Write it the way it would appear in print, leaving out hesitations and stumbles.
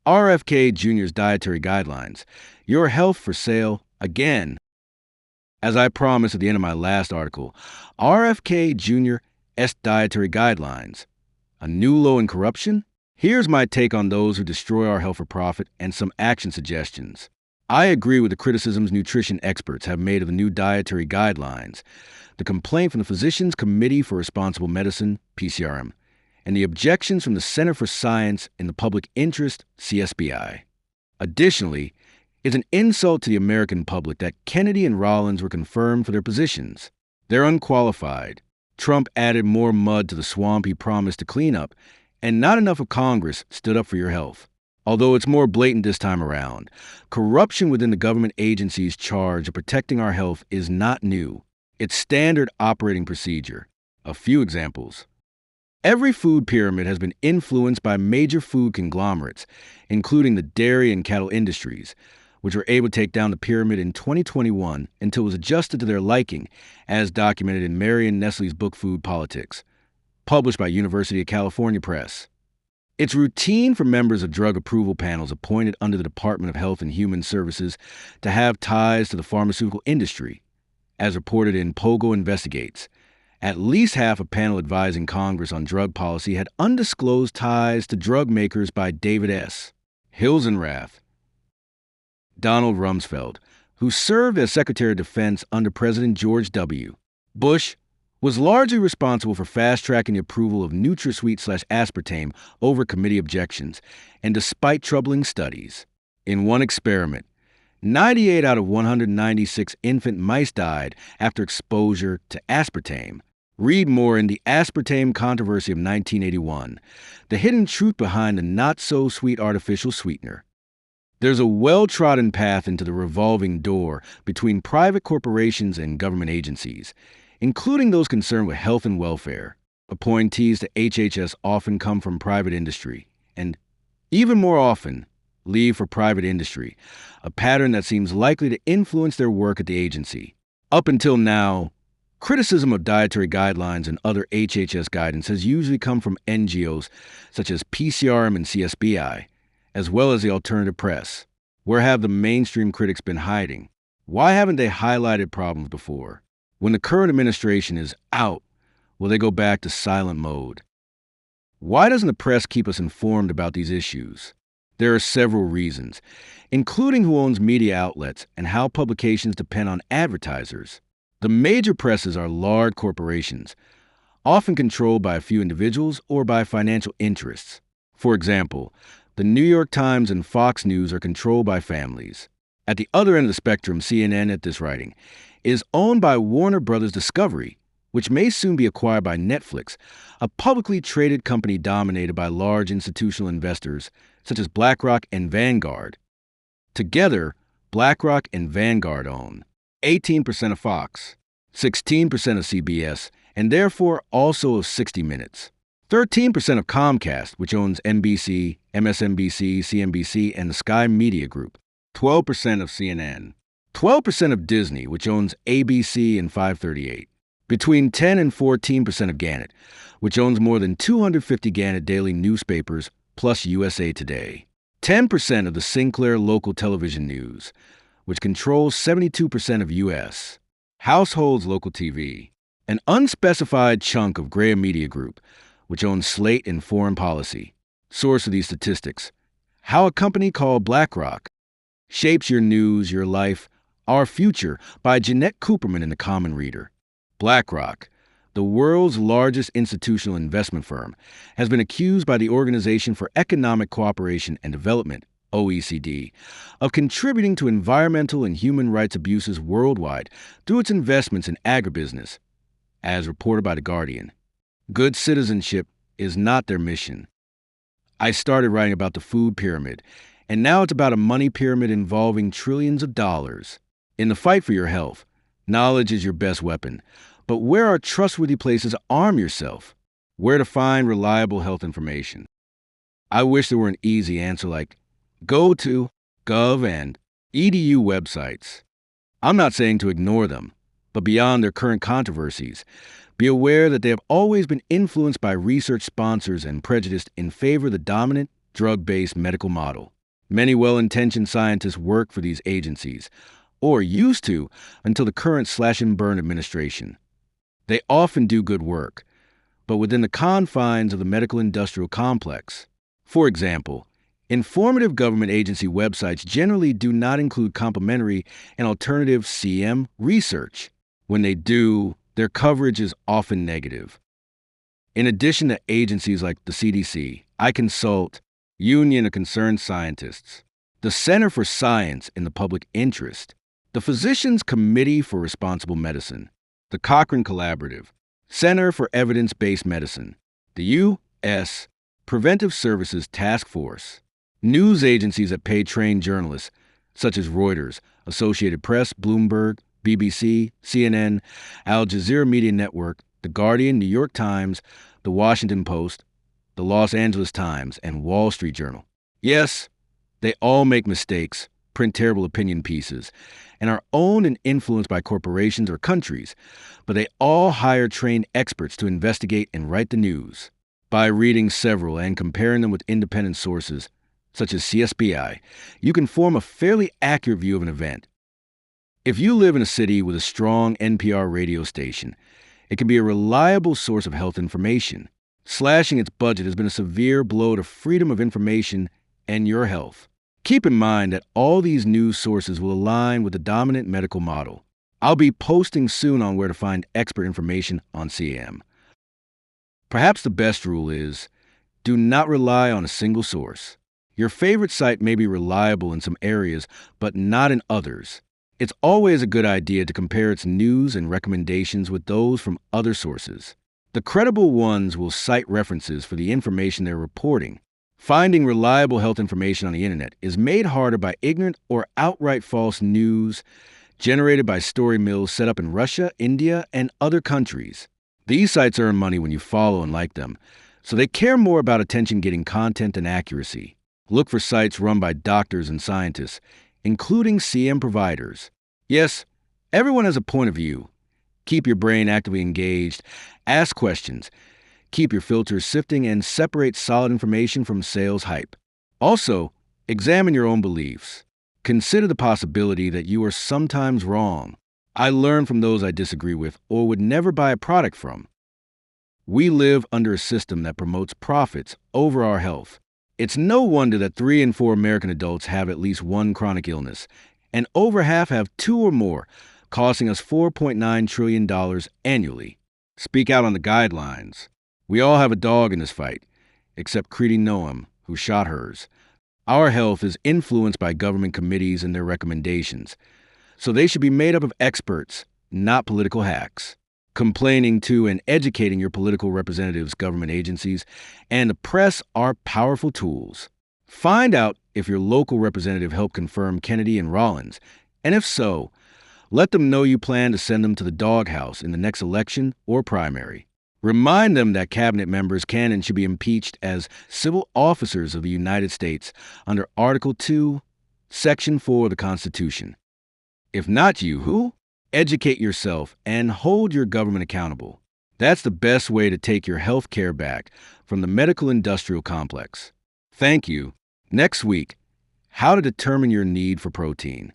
RFK Jr.'s Dietary Guidelines. Your health for sale again. As I promised at the end of my last article, RFK Jr.'s Dietary Guidelines. A new low in corruption? Here's my take on those who destroy our health for profit and some action suggestions. I agree with the criticisms nutrition experts have made of the new dietary guidelines, the complaint from the Physicians Committee for Responsible Medicine, PCRM, and the objections from the Center for Science in the Public Interest, CSBI. Additionally, it's an insult to the American public that Kennedy and Rollins were confirmed for their positions. They're unqualified. Trump added more mud to the swamp he promised to clean up, and not enough of Congress stood up for your health. Although it's more blatant this time around, corruption within the government agencies charged of protecting our health is not new. It's standard operating procedure. A few examples. Every food pyramid has been influenced by major food conglomerates, including the dairy and cattle industries, which were able to take down the pyramid in 2021 until it was adjusted to their liking, as documented in Marion Nestle's book Food Politics, published by University of California Press. It's routine for members of drug approval panels appointed under the Department of Health and Human Services to have ties to the pharmaceutical industry, as reported in Pogo Investigates. At least half a panel advising Congress on drug policy had undisclosed ties to drug makers by David S. Hilsenrath. Donald Rumsfeld, who served as Secretary of Defense under President George W. Bush, was largely responsible for fast-tracking the approval of NutraSweet/aspartame over committee objections, and despite troubling studies. In one experiment, 98 out of 196 infant mice died after exposure to aspartame. Read more in The Aspartame Controversy of 1981, the hidden truth behind the not-so-sweet artificial sweetener. There's a well-trodden path into the revolving door between private corporations and government agencies, including those concerned with health and welfare. Appointees to HHS often come from private industry, and, even more often, leave for private industry, a pattern that seems likely to influence their work at the agency. Up until now, criticism of dietary guidelines and other HHS guidance has usually come from NGOs such as PCRM and CSBI, as well as the alternative press. Where have the mainstream critics been hiding? Why haven't they highlighted problems before? When the current administration is out, will they go back to silent mode? Why doesn't the press keep us informed about these issues? There are several reasons, including who owns media outlets and how publications depend on advertisers. The major presses are large corporations, often controlled by a few individuals or by financial interests. For example, the New York Times and Fox News are controlled by families. At the other end of the spectrum, CNN at this writing is owned by Warner Brothers Discovery, which may soon be acquired by Netflix, a publicly traded company dominated by large institutional investors such as BlackRock and Vanguard. Together, BlackRock and Vanguard own 18% of Fox, 16% of CBS, and therefore also of 60 Minutes. 13% of Comcast, which owns NBC, MSNBC, CNBC, and the Sky Media Group. 12% of CNN. 12% of Disney, which owns ABC and 538. Between 10 and 14% of Gannett, which owns more than 250 Gannett daily newspapers, plus USA Today. 10% of the Sinclair Local Television News, which controls 72% of U.S. Households Local TV. An unspecified chunk of Graham Media Group, which owns Slate and Foreign Policy. Source of these statistics: How a Company Called BlackRock Shapes Your News, Your Life, Our Future by Jeanette Cooperman in the Common Reader. BlackRock, the world's largest institutional investment firm, has been accused by the Organization for Economic Cooperation and Development, OECD, of contributing to environmental and human rights abuses worldwide through its investments in agribusiness, as reported by The Guardian. Good citizenship is not their mission. I started writing about the food pyramid, and now it's about a money pyramid involving trillions of dollars. In the fight for your health, knowledge is your best weapon. But where are trustworthy places to arm yourself? Where to find reliable health information? I wish there were an easy answer like go to Gov and EDU websites. I'm not saying to ignore them, but beyond their current controversies, be aware that they have always been influenced by research sponsors and prejudiced in favor of the dominant drug-based medical model. Many well-intentioned scientists work for these agencies, or used to until the current slash-and-burn administration. They often do good work, but within the confines of the medical-industrial complex. For example, informative government agency websites generally do not include complementary and alternative CM research. When they do, their coverage is often negative. In addition to agencies like the CDC, I consult Union of Concerned Scientists, the Center for Science in the Public Interest, the Physicians Committee for Responsible Medicine, the Cochrane Collaborative, Center for Evidence-Based Medicine, the U.S. Preventive Services Task Force, news agencies that pay trained journalists such as Reuters, Associated Press, Bloomberg, BBC, CNN, Al Jazeera Media Network, The Guardian, New York Times, The Washington Post, The Los Angeles Times, and Wall Street Journal. Yes, they all make mistakes, print terrible opinion pieces, and are owned and influenced by corporations or countries, but they all hire trained experts to investigate and write the news. By reading several and comparing them with independent sources, such as CSBI, you can form a fairly accurate view of an event. If you live in a city with a strong NPR radio station, it can be a reliable source of health information. Slashing its budget has been a severe blow to freedom of information and your health. Keep in mind that all these news sources will align with the dominant medical model. I'll be posting soon on where to find expert information on CM. Perhaps the best rule is, do not rely on a single source. Your favorite site may be reliable in some areas, but not in others. It's always a good idea to compare its news and recommendations with those from other sources. The credible ones will cite references for the information they're reporting. Finding reliable health information on the internet is made harder by ignorant or outright false news generated by story mills set up in Russia, India, and other countries. These sites earn money when you follow and like them, so they care more about attention-getting content than accuracy. Look for sites run by doctors and scientists, including CM providers. Yes, everyone has a point of view. Keep your brain actively engaged, ask questions, keep your filters sifting, and separate solid information from sales hype. Also, examine your own beliefs. Consider the possibility that you are sometimes wrong. I learn from those I disagree with or would never buy a product from. We live under a system that promotes profits over our health. It's no wonder that 3 in 4 American adults have at least one chronic illness, and over half have 2 or more, costing us $4.9 trillion annually. Speak out on the guidelines. We all have a dog in this fight, except Kriti Noam, who shot hers. Our health is influenced by government committees and their recommendations, so they should be made up of experts, not political hacks. Complaining to and educating your political representatives, government agencies, and the press are powerful tools. Find out if your local representative helped confirm Kennedy and Rollins, and if so, let them know you plan to send them to the doghouse in the next election or primary. Remind them that cabinet members can and should be impeached as civil officers of the United States under Article 2, Section 4 of the Constitution. If not you, who? Educate yourself and hold your government accountable. That's the best way to take your health care back from the medical industrial complex. Thank you. Next week, how to determine your need for protein.